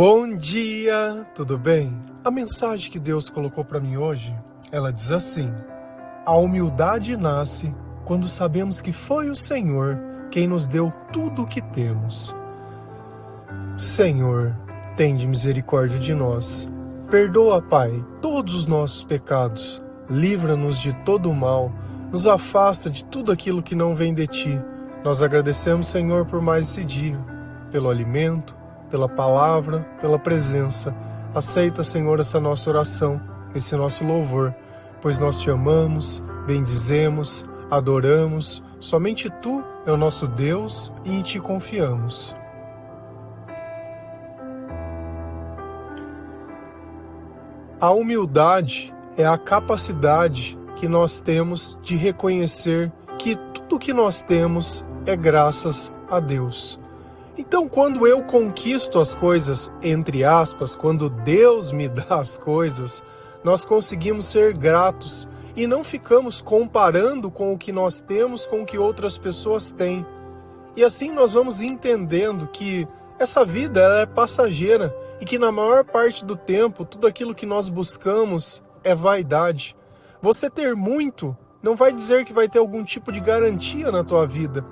Bom dia, tudo bem? A mensagem que Deus colocou para mim hoje, ela diz assim: a humildade nasce quando sabemos que foi o Senhor quem nos deu tudo o que temos. Senhor, tende misericórdia de nós. Perdoa, Pai, todos os nossos pecados. Livra-nos de todo o mal. Nos afasta de tudo aquilo que não vem de Ti. Nós agradecemos, Senhor, por mais esse dia, pelo alimento, pela palavra, pela presença. Aceita, Senhor, essa nossa oração, esse nosso louvor, pois nós Te amamos, bendizemos, adoramos. Somente Tu é o nosso Deus e em Ti confiamos. A humildade é a capacidade que nós temos de reconhecer que tudo que nós temos é graças a Deus. Então, quando eu conquisto as coisas, entre aspas, quando Deus me dá as coisas, nós conseguimos ser gratos e não ficamos comparando com o que nós temos com o que outras pessoas têm. E assim nós vamos entendendo que essa vida ela é passageira e que na maior parte do tempo tudo aquilo que nós buscamos é vaidade. Você ter muito não vai dizer que vai ter algum tipo de garantia na tua vida.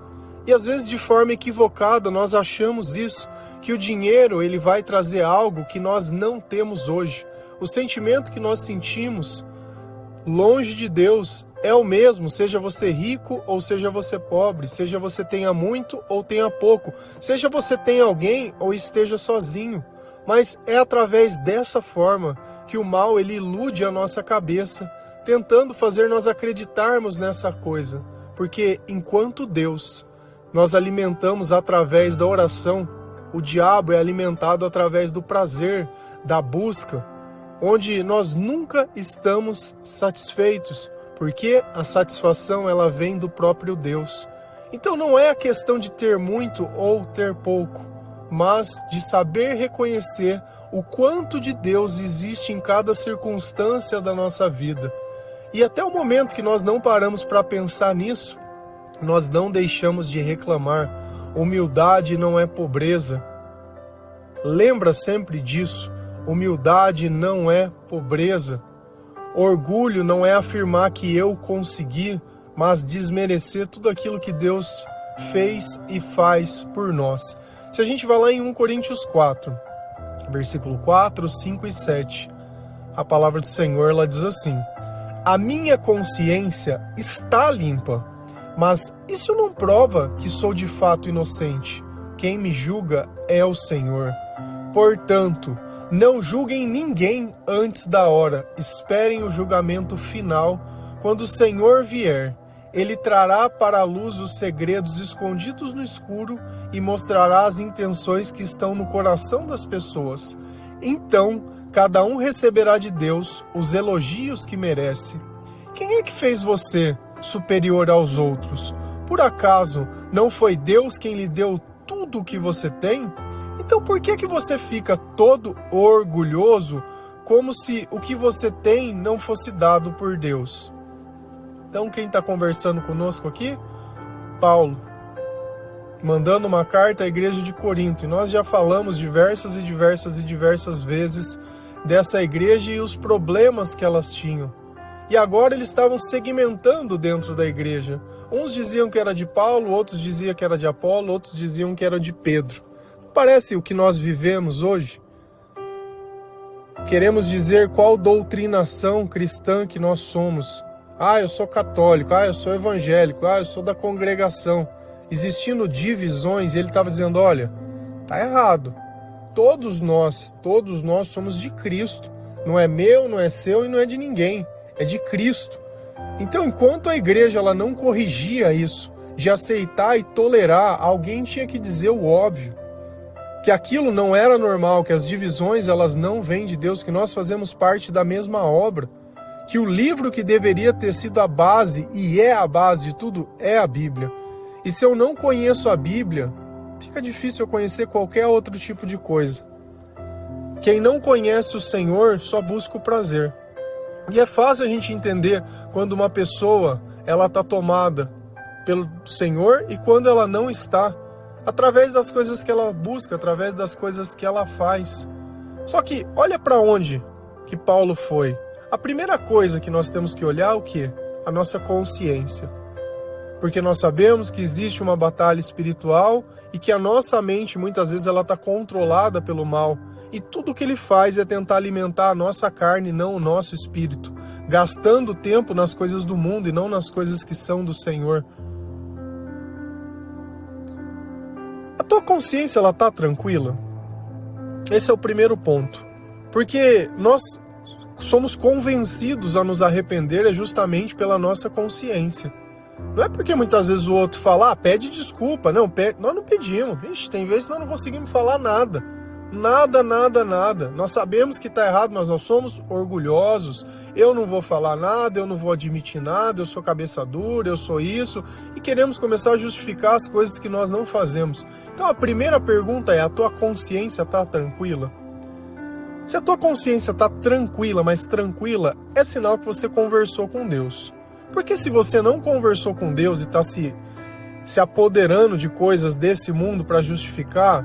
E às vezes de forma equivocada nós achamos isso, que o dinheiro ele vai trazer algo que nós não temos hoje. O sentimento que nós sentimos longe de Deus é o mesmo, seja você rico ou seja você pobre, seja você tenha muito ou tenha pouco, seja você tenha alguém ou esteja sozinho. Mas é através dessa forma que o mal ele ilude a nossa cabeça, tentando fazer nós acreditarmos nessa coisa. Porque enquanto Deus nós alimentamos através da oração, o diabo é alimentado através do prazer, da busca, onde nós nunca estamos satisfeitos, porque a satisfação ela vem do próprio Deus. Então não é a questão de ter muito ou ter pouco, mas de saber reconhecer o quanto de Deus existe em cada circunstância da nossa vida. E até o momento que nós não paramos para pensar nisso, nós não deixamos de reclamar. Humildade não é pobreza. Lembra sempre disso. Humildade não é pobreza. Orgulho não é afirmar que eu consegui, mas desmerecer tudo aquilo que Deus fez e faz por nós. Se a gente vai lá em 1 Coríntios 4, versículo 4, 5 e 7, a palavra do Senhor ela diz assim: a minha consciência está limpa, mas isso não prova que sou de fato inocente. Quem me julga é o Senhor. Portanto, não julguem ninguém antes da hora. Esperem o julgamento final. Quando o Senhor vier, Ele trará para a luz os segredos escondidos no escuro e mostrará as intenções que estão no coração das pessoas. Então, cada um receberá de Deus os elogios que merece. Quem é que fez você superior aos outros? Por acaso não foi Deus quem lhe deu tudo o que você tem? Então por que você fica todo orgulhoso como se o que você tem não fosse dado por Deus? Então quem está conversando conosco aqui? Paulo, mandando uma carta à igreja de Corinto. E nós já falamos diversas vezes dessa igreja e os problemas que elas tinham. E agora eles estavam segmentando dentro da igreja. Uns diziam que era de Paulo, outros diziam que era de Apolo, outros diziam que era de Pedro. Parece o que nós vivemos hoje? Queremos dizer qual doutrinação cristã que nós somos. Ah, eu sou católico, eu sou evangélico, eu sou da congregação. Existindo divisões, ele estava dizendo, olha, tá errado. Todos nós somos de Cristo. Não é meu, não é seu e não é de ninguém. É de Cristo. Então, enquanto a igreja ela não corrigia isso, de aceitar e tolerar, alguém tinha que dizer o óbvio, que aquilo não era normal, que as divisões elas não vêm de Deus, que nós fazemos parte da mesma obra, que o livro que deveria ter sido a base, e é a base de tudo, é a Bíblia. E se eu não conheço a Bíblia, fica difícil eu conhecer qualquer outro tipo de coisa. Quem não conhece o Senhor só busca o prazer. E é fácil a gente entender quando uma pessoa ela está tomada pelo Senhor e quando ela não está, através das coisas que ela busca, através das coisas que ela faz. Só que olha para onde que Paulo foi. A primeira coisa que nós temos que olhar é o quê? A nossa consciência. Porque nós sabemos que existe uma batalha espiritual e que a nossa mente muitas vezes ela está controlada pelo mal. E tudo que ele faz é tentar alimentar a nossa carne e não o nosso espírito, gastando tempo nas coisas do mundo e não nas coisas que são do Senhor. A tua consciência ela está tranquila? Esse é o primeiro ponto. Porque nós somos convencidos a nos arrepender justamente pela nossa consciência. Não é porque muitas vezes o outro fala, pede desculpa. Não, nós não pedimos. Ixi, tem vezes que nós não conseguimos falar nada. Nada. Nós sabemos que está errado, mas nós somos orgulhosos. Eu não vou falar nada, eu não vou admitir nada, eu sou cabeça dura, eu sou isso. E queremos começar a justificar as coisas que nós não fazemos. Então a primeira pergunta é, a tua consciência está tranquila? Se a tua consciência está tranquila, mas tranquila, é sinal que você conversou com Deus. Porque se você não conversou com Deus e está se apoderando de coisas desse mundo para justificar,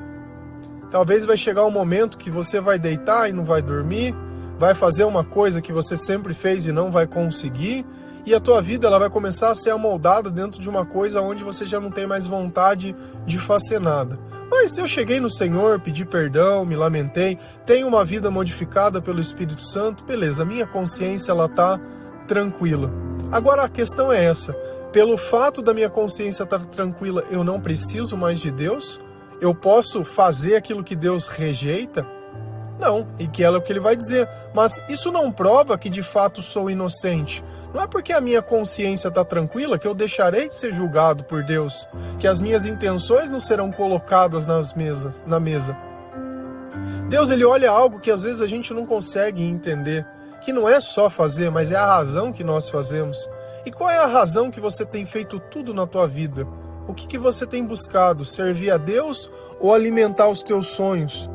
talvez vai chegar um momento que você vai deitar e não vai dormir, vai fazer uma coisa que você sempre fez e não vai conseguir, e a tua vida ela vai começar a ser amoldada dentro de uma coisa onde você já não tem mais vontade de fazer nada. Mas se eu cheguei no Senhor, pedi perdão, me lamentei, tenho uma vida modificada pelo Espírito Santo, beleza, minha consciência ela está tranquila. Agora a questão é essa, pelo fato da minha consciência estar tranquila, eu não preciso mais de Deus? Eu posso fazer aquilo que Deus rejeita? Não, e que é o que ele vai dizer. Mas isso não prova que de fato sou inocente. Não é porque a minha consciência está tranquila que eu deixarei de ser julgado por Deus, que as minhas intenções não serão colocadas na mesa. Deus ele olha algo que às vezes a gente não consegue entender, que não é só fazer, mas é a razão que nós fazemos. E qual é a razão que você tem feito tudo na tua vida? O que você tem buscado? Servir a Deus ou alimentar os teus sonhos?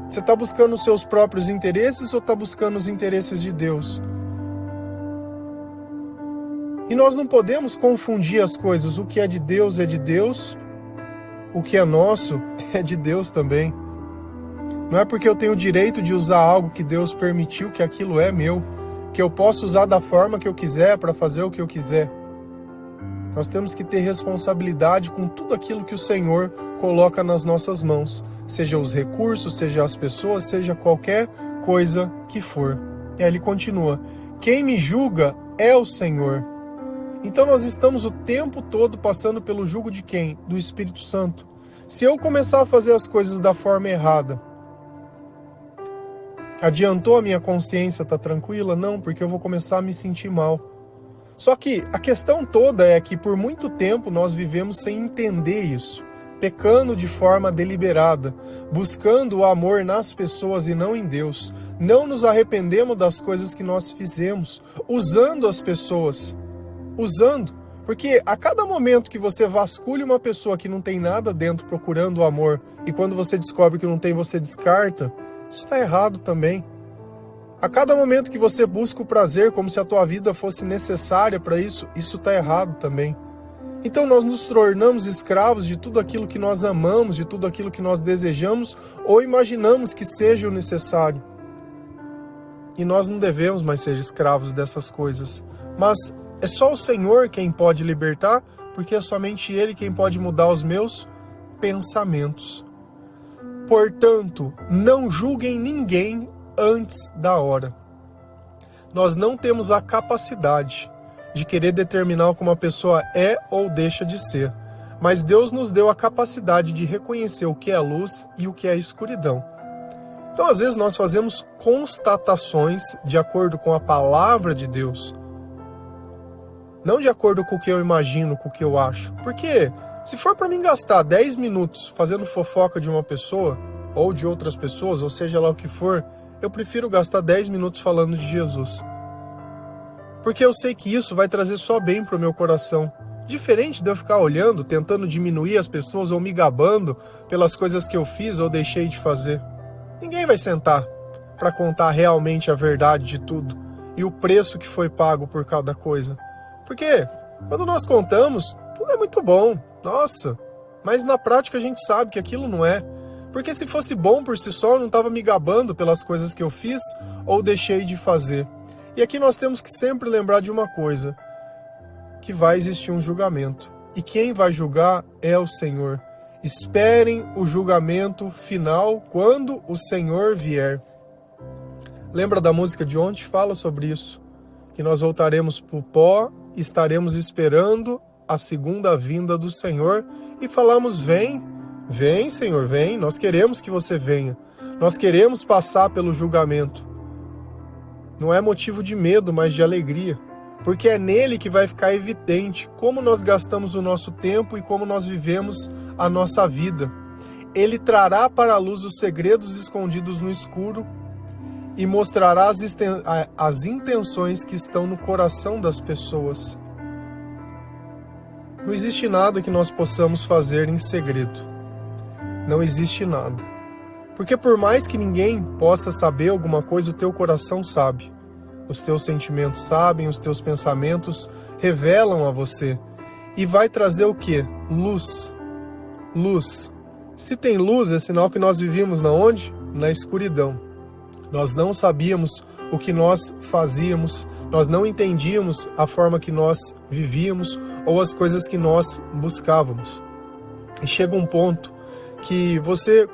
Você está buscando os seus próprios interesses ou está buscando os interesses de Deus? E nós não podemos confundir as coisas. O que é de Deus, o que é nosso é de Deus também. Não é porque eu tenho o direito de usar algo que Deus permitiu que aquilo é meu, que eu posso usar da forma que eu quiser para fazer o que eu quiser. Nós temos que ter responsabilidade com tudo aquilo que o Senhor coloca nas nossas mãos, seja os recursos, seja as pessoas, seja qualquer coisa que for. E aí ele continua, quem me julga é o Senhor. Então nós estamos o tempo todo passando pelo jugo de quem? Do Espírito Santo. Se eu começar a fazer as coisas da forma errada, adiantou a minha consciência estar tranquila? Não, porque eu vou começar a me sentir mal. Só que a questão toda é que por muito tempo nós vivemos sem entender isso, pecando de forma deliberada, buscando o amor nas pessoas e não em Deus. Não nos arrependemos das coisas que nós fizemos, usando as pessoas. Porque a cada momento que você vasculha uma pessoa que não tem nada dentro procurando o amor, e quando você descobre que não tem, você descarta, isso está errado também. A cada momento que você busca o prazer como se a tua vida fosse necessária para isso, isso está errado também. Então nós nos tornamos escravos de tudo aquilo que nós amamos, de tudo aquilo que nós desejamos ou imaginamos que seja o necessário. E nós não devemos mais ser escravos dessas coisas. Mas é só o Senhor quem pode libertar, porque é somente Ele quem pode mudar os meus pensamentos. Portanto, não julguem ninguém antes da hora. Nós não temos a capacidade de querer determinar o que uma pessoa é ou deixa de ser, mas Deus nos deu a capacidade de reconhecer o que é luz e o que é escuridão. Então, às vezes, nós fazemos constatações de acordo com a palavra de Deus, não de acordo com o que eu imagino, com o que eu acho. Porque se for para mim gastar 10 minutos fazendo fofoca de uma pessoa, ou de outras pessoas, ou seja lá o que for, eu prefiro gastar 10 minutos falando de Jesus. Porque eu sei que isso vai trazer só bem para o meu coração. Diferente de eu ficar olhando, tentando diminuir as pessoas ou me gabando pelas coisas que eu fiz ou deixei de fazer. Ninguém vai sentar para contar realmente a verdade de tudo e o preço que foi pago por cada coisa. Porque quando nós contamos, tudo é muito bom, nossa, mas na prática a gente sabe que aquilo não é. Porque se fosse bom por si só, eu não estava me gabando pelas coisas que eu fiz ou deixei de fazer. E aqui nós temos que sempre lembrar de uma coisa, que vai existir um julgamento. E quem vai julgar é o Senhor. Esperem o julgamento final quando o Senhor vier. Lembra da música de ontem? Fala sobre isso. Que nós voltaremos para o pó e estaremos esperando a segunda vinda do Senhor. E falamos, vem, vem Senhor, vem. Nós queremos que você venha. Nós queremos passar pelo julgamento. Não é motivo de medo, mas de alegria. Porque é nele que vai ficar evidente como nós gastamos o nosso tempo e como nós vivemos a nossa vida. Ele trará para a luz os segredos escondidos no escuro e mostrará as intenções que estão no coração das pessoas. Não existe nada que nós possamos fazer em segredo. Não existe nada. Porque por mais que ninguém possa saber alguma coisa, o teu coração sabe. Os teus sentimentos sabem, os teus pensamentos revelam a você. E vai trazer o quê? Luz. Luz. Se tem luz, é sinal que nós vivíamos na onde? Na escuridão. Nós não sabíamos o que nós fazíamos, nós não entendíamos a forma que nós vivíamos ou as coisas que nós buscávamos. E chega um ponto que você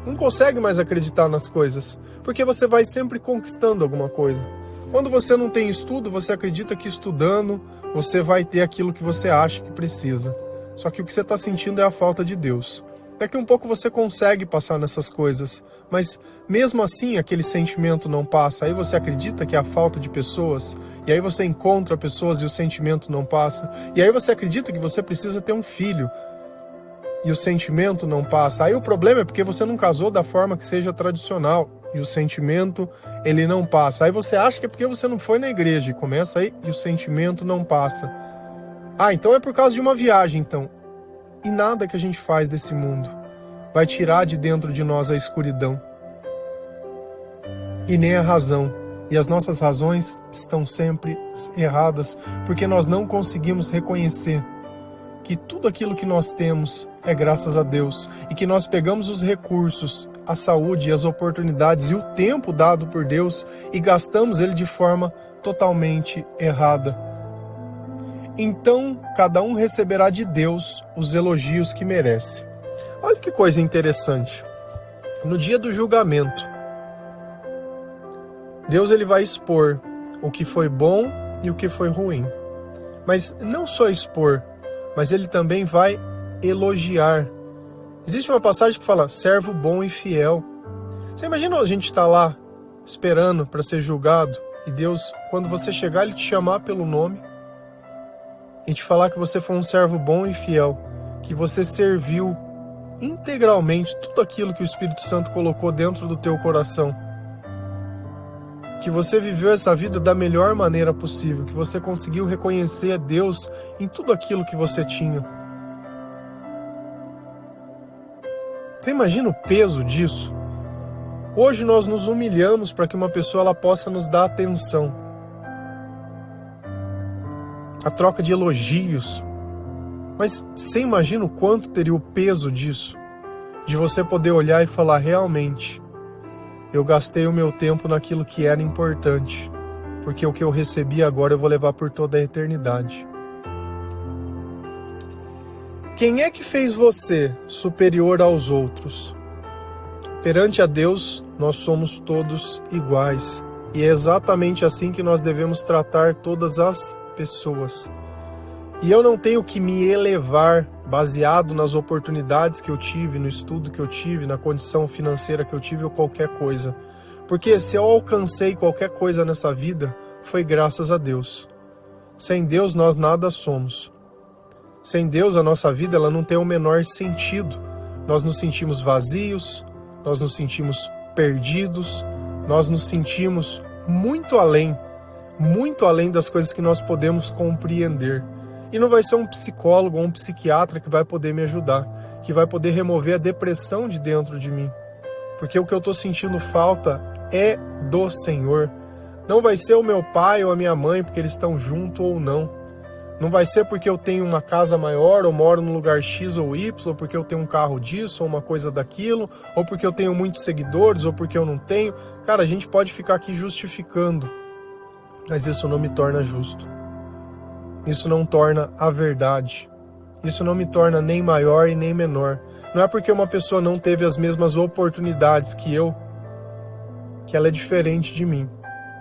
não consegue mais acreditar nas coisas, porque você vai sempre conquistando alguma coisa. Quando você não tem estudo, você acredita que estudando você vai ter aquilo que você acha que precisa. Só que o que você está sentindo é a falta de Deus. Daqui um pouco você consegue passar nessas coisas, mas mesmo assim aquele sentimento não passa. Aí você acredita que é a falta de pessoas, e aí você encontra pessoas e o sentimento não passa. E aí você acredita que você precisa ter um filho, e o sentimento não passa. Aí o problema é porque você não casou da forma que seja tradicional, e o sentimento, ele não passa. Aí você acha que é porque você não foi na igreja, e começa aí, e o sentimento não passa. Ah, então é por causa de uma viagem, então. E nada que a gente faz desse mundo vai tirar de dentro de nós a escuridão. E nem a razão. E as nossas razões estão sempre erradas, porque nós não conseguimos reconhecer que tudo aquilo que nós temos é graças a Deus, e que nós pegamos os recursos, a saúde, as oportunidades e o tempo dado por Deus e gastamos ele de forma totalmente errada. Então, cada um receberá de Deus os elogios que merece. Olha que coisa interessante. No dia do julgamento, Deus ele vai expor o que foi bom e o que foi ruim. Mas não só expor, mas ele também vai elogiar. Existe uma passagem que fala, servo bom e fiel. Você imagina a gente estar lá, esperando para ser julgado, e Deus, quando você chegar, Ele te chamar pelo nome, e te falar que você foi um servo bom e fiel, que você serviu integralmente tudo aquilo que o Espírito Santo colocou dentro do teu coração, que você viveu essa vida da melhor maneira possível, que você conseguiu reconhecer a Deus em tudo aquilo que você tinha. Você imagina o peso disso? Hoje nós nos humilhamos para que uma pessoa ela possa nos dar atenção. A troca de elogios. Mas você imagina o quanto teria o peso disso? De você poder olhar e falar, realmente, eu gastei o meu tempo naquilo que era importante, porque o que eu recebi agora eu vou levar por toda a eternidade. Quem é que fez você superior aos outros? Perante a Deus, nós somos todos iguais. E é exatamente assim que nós devemos tratar todas as pessoas. E eu não tenho que me elevar baseado nas oportunidades que eu tive, no estudo que eu tive, na condição financeira que eu tive ou qualquer coisa. Porque se eu alcancei qualquer coisa nessa vida, foi graças a Deus. Sem Deus nós nada somos. Sem Deus a nossa vida ela não tem o menor sentido. Nós nos sentimos vazios, nós nos sentimos perdidos, nós nos sentimos muito além das coisas que nós podemos compreender. E não vai ser um psicólogo ou um psiquiatra que vai poder me ajudar, que vai poder remover a depressão de dentro de mim. Porque o que eu estou sentindo falta é do Senhor. Não vai ser o meu pai ou a minha mãe, porque eles estão juntos ou não. Não vai ser porque eu tenho uma casa maior, ou moro num lugar X ou Y, ou porque eu tenho um carro disso, ou uma coisa daquilo, ou porque eu tenho muitos seguidores, ou porque eu não tenho. Cara, a gente pode ficar aqui justificando, mas isso não me torna justo. Isso não torna a verdade. Isso não me torna nem maior e nem menor. Não é porque uma pessoa não teve as mesmas oportunidades que eu, que ela é diferente de mim.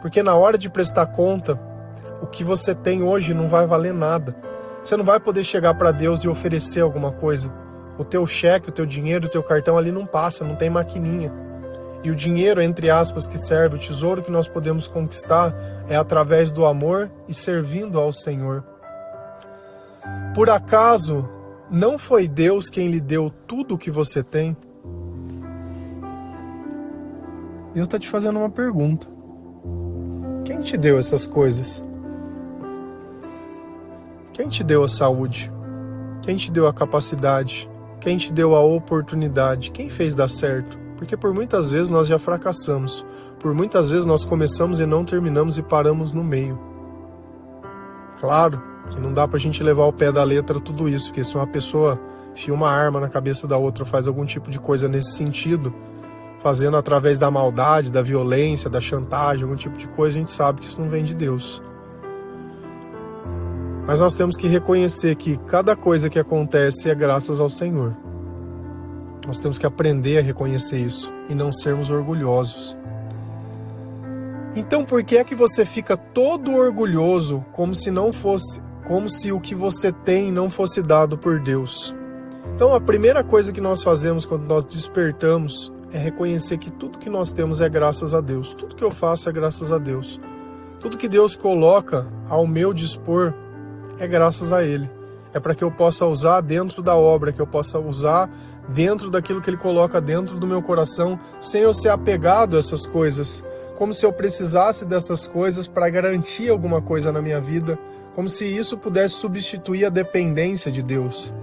Porque na hora de prestar conta, o que você tem hoje não vai valer nada. Você não vai poder chegar para Deus e oferecer alguma coisa. O teu cheque, o teu dinheiro, o teu cartão ali não passa, não tem maquininha. E o dinheiro, entre aspas, que serve, o tesouro que nós podemos conquistar é através do amor e servindo ao Senhor. Por acaso, não foi Deus quem lhe deu tudo o que você tem? Deus está te fazendo uma pergunta. Quem te deu essas coisas? Quem te deu a saúde? Quem te deu a capacidade? Quem te deu a oportunidade? Quem fez dar certo? Porque por muitas vezes nós já fracassamos. Por muitas vezes nós começamos e não terminamos e paramos no meio. Claro que não dá pra gente levar ao pé da letra tudo isso, porque se uma pessoa enfia uma arma na cabeça da outra, faz algum tipo de coisa nesse sentido, fazendo através da maldade, da violência, da chantagem, algum tipo de coisa, a gente sabe que isso não vem de Deus. Mas nós temos que reconhecer que cada coisa que acontece é graças ao Senhor. Nós temos que aprender a reconhecer isso e não sermos orgulhosos. Então por que é que você fica todo orgulhoso como se o que você tem não fosse dado por Deus? Então a primeira coisa que nós fazemos quando nós despertamos é reconhecer que tudo que nós temos é graças a Deus. Tudo que eu faço é graças a Deus. Tudo que Deus coloca ao meu dispor é graças a Ele. É para que eu possa usar dentro da obra, que eu possa usar dentro daquilo que Ele coloca dentro do meu coração, sem eu ser apegado a essas coisas, como se eu precisasse dessas coisas para garantir alguma coisa na minha vida, como se isso pudesse substituir a dependência de Deus.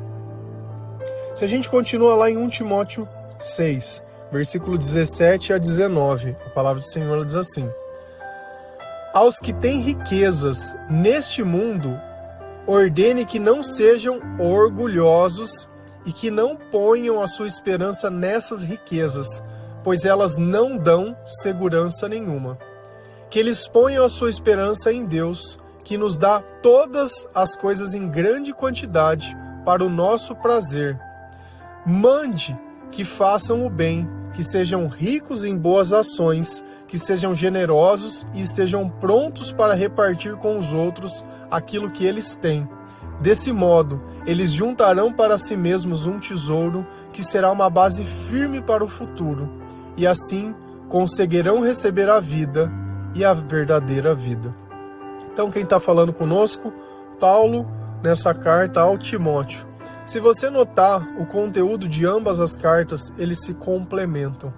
Se a gente continua lá em 1 Timóteo 6, versículo 17 a 19, a palavra do Senhor diz assim: aos que têm riquezas neste mundo, ordene que não sejam orgulhosos e que não ponham a sua esperança nessas riquezas, pois elas não dão segurança nenhuma. Que eles ponham a sua esperança em Deus, que nos dá todas as coisas em grande quantidade para o nosso prazer. Mande que façam o bem, que sejam ricos em boas ações, que sejam generosos e estejam prontos para repartir com os outros aquilo que eles têm. Desse modo, eles juntarão para si mesmos um tesouro que será uma base firme para o futuro, e assim conseguirão receber a vida e a verdadeira vida. Então quem está falando conosco? Paulo, nessa carta ao Timóteo. Se você notar, o conteúdo de ambas as cartas, eles se complementam.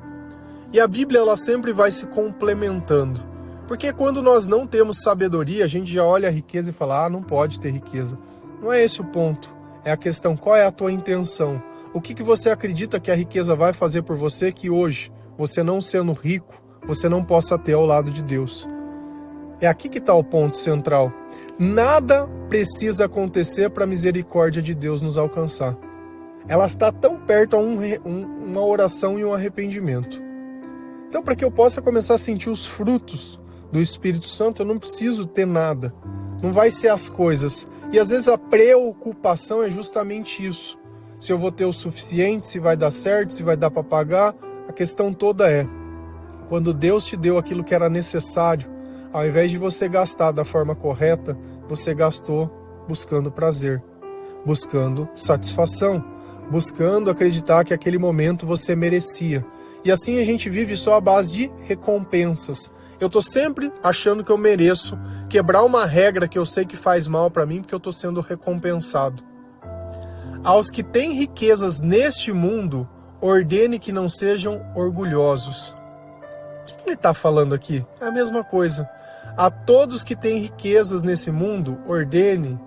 E a Bíblia, ela sempre vai se complementando. Porque quando nós não temos sabedoria, a gente já olha a riqueza e fala, não pode ter riqueza. Não é esse o ponto. É a questão, qual é a tua intenção? O que você acredita que a riqueza vai fazer por você que hoje, você não sendo rico, você não possa ter ao lado de Deus? É aqui que está o ponto central. Nada precisa acontecer para a misericórdia de Deus nos alcançar. Ela está tão perto a uma oração e um arrependimento. Então, para que eu possa começar a sentir os frutos do Espírito Santo, eu não preciso ter nada. Não vai ser as coisas. E às vezes a preocupação é justamente isso. Se eu vou ter o suficiente, se vai dar certo, se vai dar para pagar. A questão toda é, quando Deus te deu aquilo que era necessário, ao invés de você gastar da forma correta, você gastou buscando prazer, buscando satisfação, buscando acreditar que aquele momento você merecia. E assim a gente vive só à base de recompensas. Eu tô sempre achando que eu mereço quebrar uma regra que eu sei que faz mal para mim, porque eu tô sendo recompensado. Aos que têm riquezas neste mundo, ordene que não sejam orgulhosos. O que ele está falando aqui? É a mesma coisa. A todos que têm riquezas nesse mundo, ordene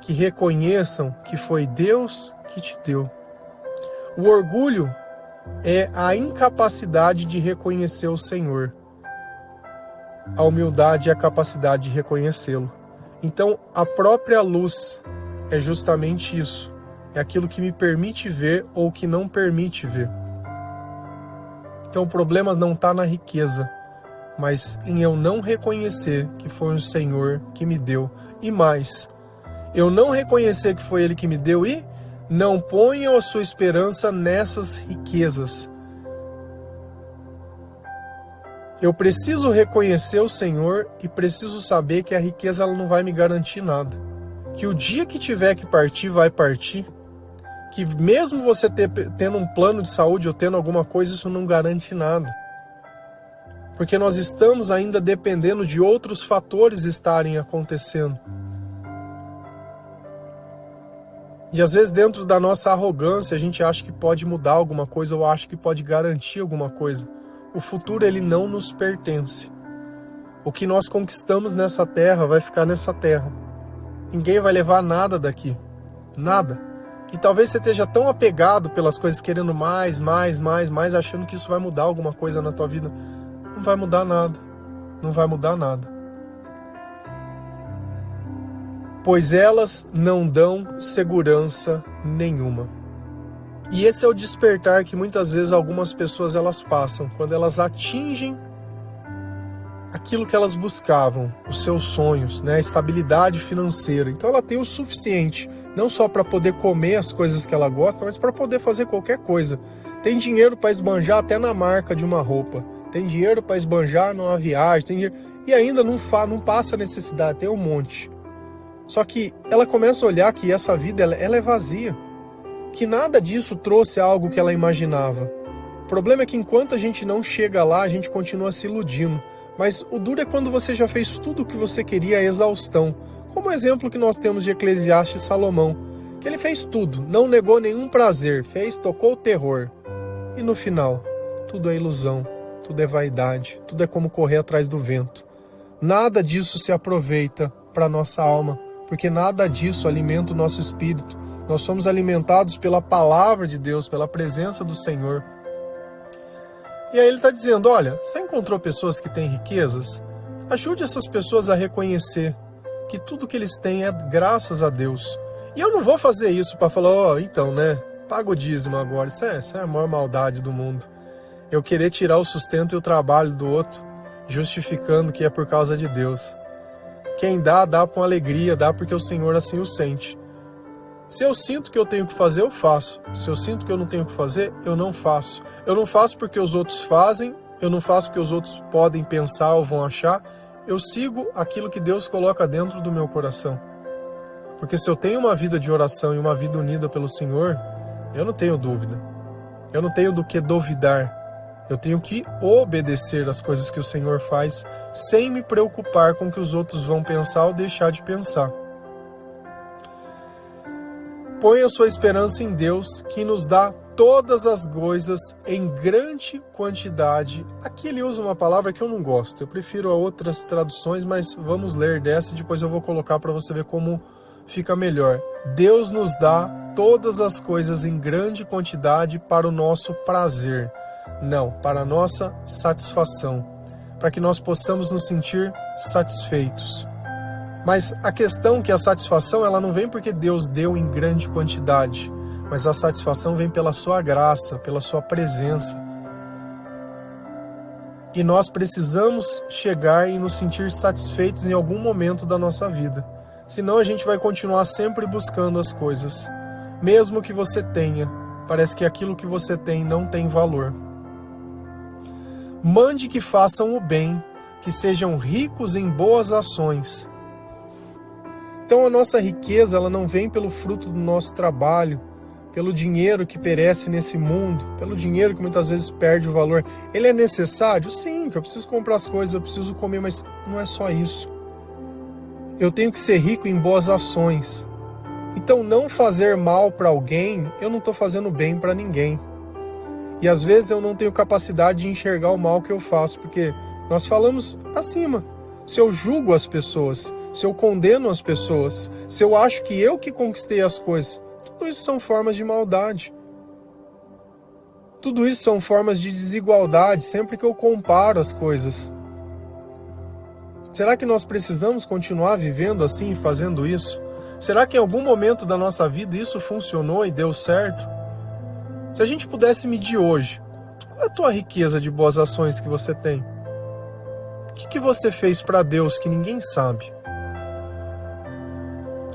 que reconheçam que foi Deus que te deu. O orgulho é a incapacidade de reconhecer o Senhor. A humildade é a capacidade de reconhecê-lo. Então, a própria luz é justamente isso. É aquilo que me permite ver ou que não permite ver. Então, o problema não está na riqueza, mas em eu não reconhecer que foi o Senhor que me deu. E mais, eu não reconhecer que foi Ele que me deu e não ponham a sua esperança nessas riquezas. Eu preciso reconhecer o Senhor e preciso saber que a riqueza ela não vai me garantir nada. Que o dia que tiver que partir, vai partir. Que mesmo você tendo um plano de saúde ou tendo alguma coisa, isso não garante nada. Porque nós estamos ainda dependendo de outros fatores estarem acontecendo. E às vezes dentro da nossa arrogância a gente acha que pode mudar alguma coisa ou acha que pode garantir alguma coisa. O futuro ele não nos pertence. O que nós conquistamos nessa terra vai ficar nessa terra. Ninguém vai levar nada daqui. Nada. E talvez você esteja tão apegado pelas coisas, querendo mais, achando que isso vai mudar alguma coisa na tua vida. Não vai mudar nada. Não vai mudar nada. Pois elas não dão segurança nenhuma. E esse é o despertar que muitas vezes algumas pessoas elas passam, quando elas atingem aquilo que elas buscavam, os seus sonhos, né, a estabilidade financeira. Então ela tem o suficiente, não só para poder comer as coisas que ela gosta, mas para poder fazer qualquer coisa. Tem dinheiro para esbanjar até na marca de uma roupa, tem dinheiro para esbanjar numa viagem, tem dinheiro, e ainda não passa necessidade, tem um monte. Só que ela começa a olhar que essa vida ela é vazia, que nada disso trouxe algo que ela imaginava. O problema é que enquanto a gente não chega lá, a gente continua se iludindo. Mas o duro é quando você já fez tudo o que você queria à exaustão. Como o exemplo que nós temos de Eclesiastes Salomão, que ele fez tudo, não negou nenhum prazer, tocou o terror. E no final, tudo é ilusão, tudo é vaidade, tudo é como correr atrás do vento. Nada disso se aproveita para a nossa alma, porque nada disso alimenta o nosso espírito. Nós somos alimentados pela palavra de Deus, pela presença do Senhor. E aí ele está dizendo, olha, você encontrou pessoas que têm riquezas? Ajude essas pessoas a reconhecer que tudo que eles têm é graças a Deus. E eu não vou fazer isso para falar, então, né, paga o dízimo agora. Isso é a maior maldade do mundo. Eu querer tirar o sustento e o trabalho do outro, justificando que é por causa de Deus. Quem dá com alegria, dá porque o Senhor assim o sente. Se eu sinto que eu tenho que fazer, eu faço. Se eu sinto que eu não tenho que fazer, eu não faço. Eu não faço porque os outros fazem, eu não faço porque os outros podem pensar ou vão achar. Eu sigo aquilo que Deus coloca dentro do meu coração. Porque se eu tenho uma vida de oração e uma vida unida pelo Senhor, eu não tenho dúvida. Eu não tenho do que duvidar. Eu tenho que obedecer às coisas que o Senhor faz, sem me preocupar com o que os outros vão pensar ou deixar de pensar. Ponha sua esperança em Deus, que nos dá todas as coisas em grande quantidade. Aqui ele usa uma palavra que eu não gosto. Eu prefiro a outras traduções, mas vamos ler dessa e depois eu vou colocar para você ver como fica melhor. Deus nos dá todas as coisas em grande quantidade para o nosso prazer. Não, para a nossa satisfação. Para que nós possamos nos sentir satisfeitos. Mas a questão é que a satisfação ela não vem porque Deus deu em grande quantidade, mas a satisfação vem pela sua graça, pela sua presença. E nós precisamos chegar e nos sentir satisfeitos em algum momento da nossa vida. Senão a gente vai continuar sempre buscando as coisas. Mesmo que você tenha, parece que aquilo que você tem não tem valor. Mande que façam o bem, que sejam ricos em boas ações. Então a nossa riqueza ela não vem pelo fruto do nosso trabalho, pelo dinheiro que perece nesse mundo, pelo dinheiro que muitas vezes perde o valor. Ele é necessário? Sim, que eu preciso comprar as coisas, eu preciso comer, mas não é só isso. Eu tenho que ser rico em boas ações. Então não fazer mal para alguém, eu não estou fazendo bem para ninguém. E às vezes eu não tenho capacidade de enxergar o mal que eu faço, porque nós falamos acima. Se eu julgo as pessoas, se eu condeno as pessoas, se eu acho que eu que conquistei as coisas, tudo isso são formas de maldade. Tudo isso são formas de desigualdade, sempre que eu comparo as coisas. Será que nós precisamos continuar vivendo assim e fazendo isso? Será que em algum momento da nossa vida isso funcionou e deu certo? Se a gente pudesse medir hoje, qual é a tua riqueza de boas ações que você tem? O que você fez para Deus que ninguém sabe?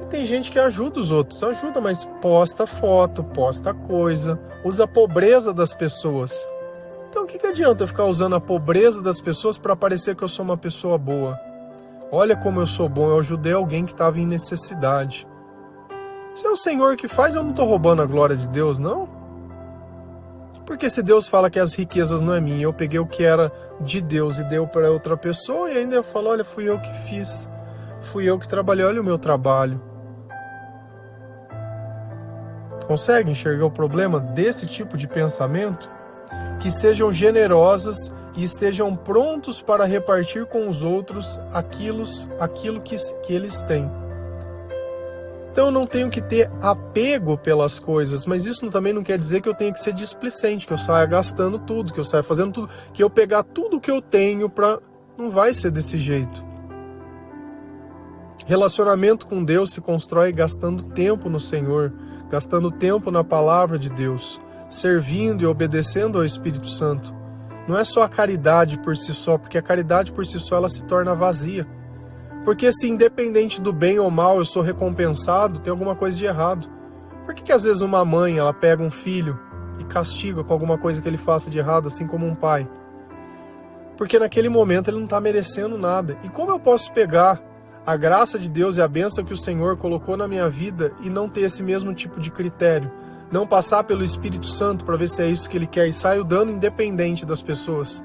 E tem gente que ajuda os outros, ajuda, mas posta foto, posta coisa, usa a pobreza das pessoas. Então o que adianta eu ficar usando a pobreza das pessoas para parecer que eu sou uma pessoa boa? Olha como eu sou bom, eu ajudei alguém que estava em necessidade. Se é o Senhor que faz, eu não estou roubando a glória de Deus, não? Porque se Deus fala que as riquezas não é minha, eu peguei o que era de Deus e deu para outra pessoa, e ainda eu falo, olha, fui eu que fiz, fui eu que trabalhei, olha o meu trabalho. Consegue enxergar o problema desse tipo de pensamento? Que sejam generosas e estejam prontos para repartir com os outros aquilo que eles têm. Então eu não tenho que ter apego pelas coisas, mas isso também não quer dizer que eu tenha que ser displicente, que eu saia gastando tudo, que eu saia fazendo tudo, que eu pegar tudo que eu tenho para... Não vai ser desse jeito. Relacionamento com Deus se constrói gastando tempo no Senhor, gastando tempo na palavra de Deus, servindo e obedecendo ao Espírito Santo. Não é só a caridade por si só, porque a caridade por si só ela se torna vazia. Porque se independente do bem ou mal eu sou recompensado, tem alguma coisa de errado. Por que às vezes uma mãe ela pega um filho e castiga com alguma coisa que ele faça de errado, assim como um pai? Porque naquele momento ele não está merecendo nada. E como eu posso pegar a graça de Deus e a bênção que o Senhor colocou na minha vida e não ter esse mesmo tipo de critério? Não passar pelo Espírito Santo para ver se é isso que Ele quer e saio dando independente das pessoas.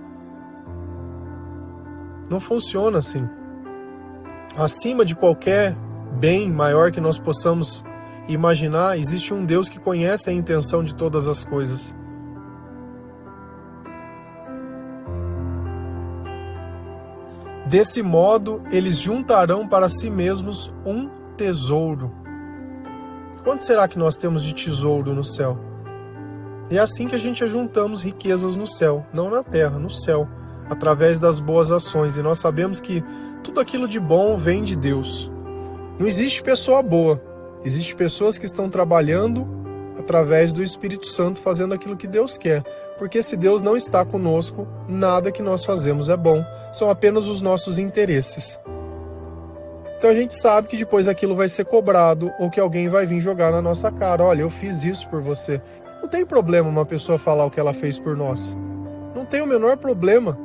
Não funciona assim. Acima de qualquer bem maior que nós possamos imaginar, existe um Deus que conhece a intenção de todas as coisas. Desse modo, eles juntarão para si mesmos um tesouro. Quanto será que nós temos de tesouro no céu? É assim que a gente ajuntamos riquezas no céu, não na terra, no céu, através das boas ações. E nós sabemos que tudo aquilo de bom vem de Deus. Não existe pessoa boa, existem pessoas que estão trabalhando através do Espírito Santo, fazendo aquilo que Deus quer. Porque se Deus não está conosco, nada que nós fazemos é bom, são apenas os nossos interesses. Então a gente sabe que depois aquilo vai ser cobrado ou que alguém vai vir jogar na nossa cara. Olha, eu fiz isso por você. Não tem problema uma pessoa falar o que ela fez por nós. Não tem o menor problema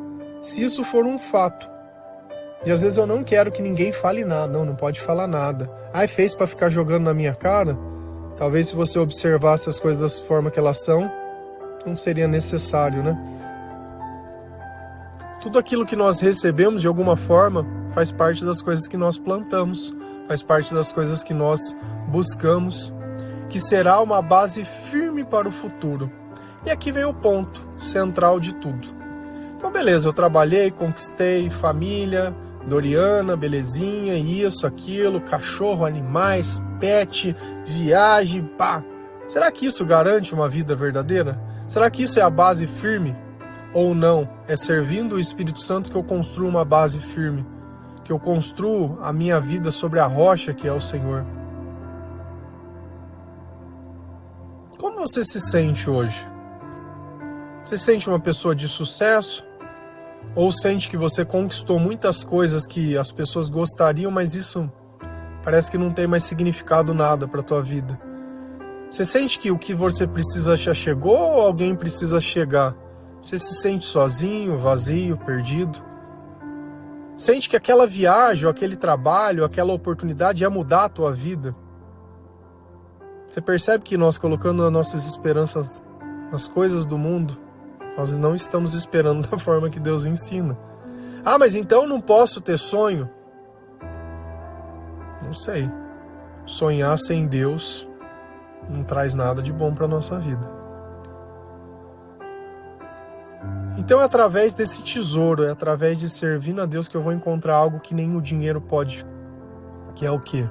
se isso for um fato. E às vezes eu não quero que ninguém fale nada. Não pode falar nada. Fez para ficar jogando na minha cara? Talvez se você observasse as coisas da forma que elas são, não seria necessário, né? Tudo aquilo que nós recebemos de alguma forma faz parte das coisas que nós plantamos, faz parte das coisas que nós buscamos, que será uma base firme para o futuro. E aqui vem o ponto central de tudo. Então beleza, eu trabalhei, conquistei família, Doriana, belezinha, isso, aquilo, cachorro, animais, pet, viagem, pá. Será que isso garante uma vida verdadeira? Será que isso é a base firme? Ou não? É servindo o Espírito Santo que eu construo uma base firme, que eu construo a minha vida sobre a rocha que é o Senhor. Como você se sente hoje? Você se sente uma pessoa de sucesso? Ou sente que você conquistou muitas coisas que as pessoas gostariam, mas isso parece que não tem mais significado nada para a tua vida? Você sente que o que você precisa já chegou ou alguém precisa chegar? Você se sente sozinho, vazio, perdido? Sente que aquela viagem, ou aquele trabalho, aquela oportunidade ia mudar a tua vida? Você percebe que nós colocando as nossas esperanças nas coisas do mundo, nós não estamos esperando da forma que Deus ensina. Mas então não posso ter sonho? Não sei. Sonhar sem Deus não traz nada de bom para a nossa vida. Então é através desse tesouro, é através de servindo a Deus que eu vou encontrar algo que nem o dinheiro pode. Que é o quê?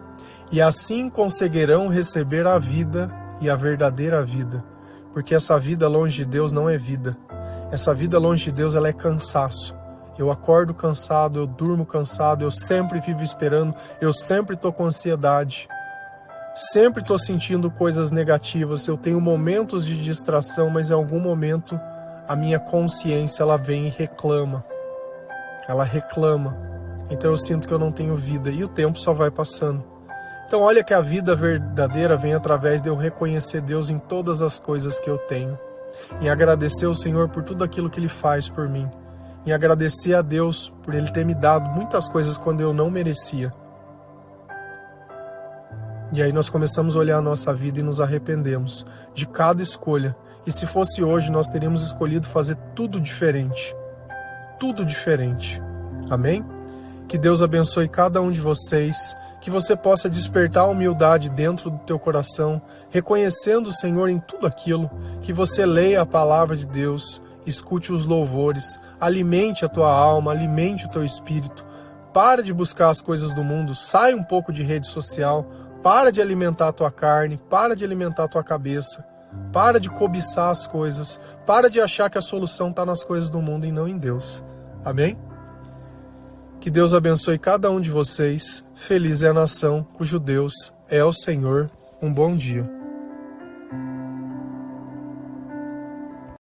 E assim conseguirão receber a vida e a verdadeira vida. Porque essa vida longe de Deus não é vida. Essa vida longe de Deus ela é cansaço. Eu acordo cansado, eu durmo cansado, eu sempre vivo esperando, eu sempre estou com ansiedade, sempre estou sentindo coisas negativas, eu tenho momentos de distração, mas em algum momento a minha consciência ela vem e reclama. Ela reclama. Então eu sinto que eu não tenho vida e o tempo só vai passando. Então olha que a vida verdadeira vem através de eu reconhecer Deus em todas as coisas que eu tenho, em agradecer ao Senhor por tudo aquilo que Ele faz por mim, em agradecer a Deus por Ele ter me dado muitas coisas quando eu não merecia. E aí nós começamos a olhar a nossa vida e nos arrependemos de cada escolha. E se fosse hoje, nós teríamos escolhido fazer tudo diferente. Tudo diferente. Amém? Que Deus abençoe cada um de vocês, que você possa despertar a humildade dentro do teu coração, reconhecendo o Senhor em tudo aquilo, que você leia a palavra de Deus, escute os louvores, alimente a tua alma, alimente o teu espírito, para de buscar as coisas do mundo, sai um pouco de rede social, para de alimentar a tua carne, para de alimentar a tua cabeça, para de cobiçar as coisas, para de achar que a solução está nas coisas do mundo e não em Deus. Amém? Que Deus abençoe cada um de vocês. Feliz é a nação cujo Deus é o Senhor. Um bom dia.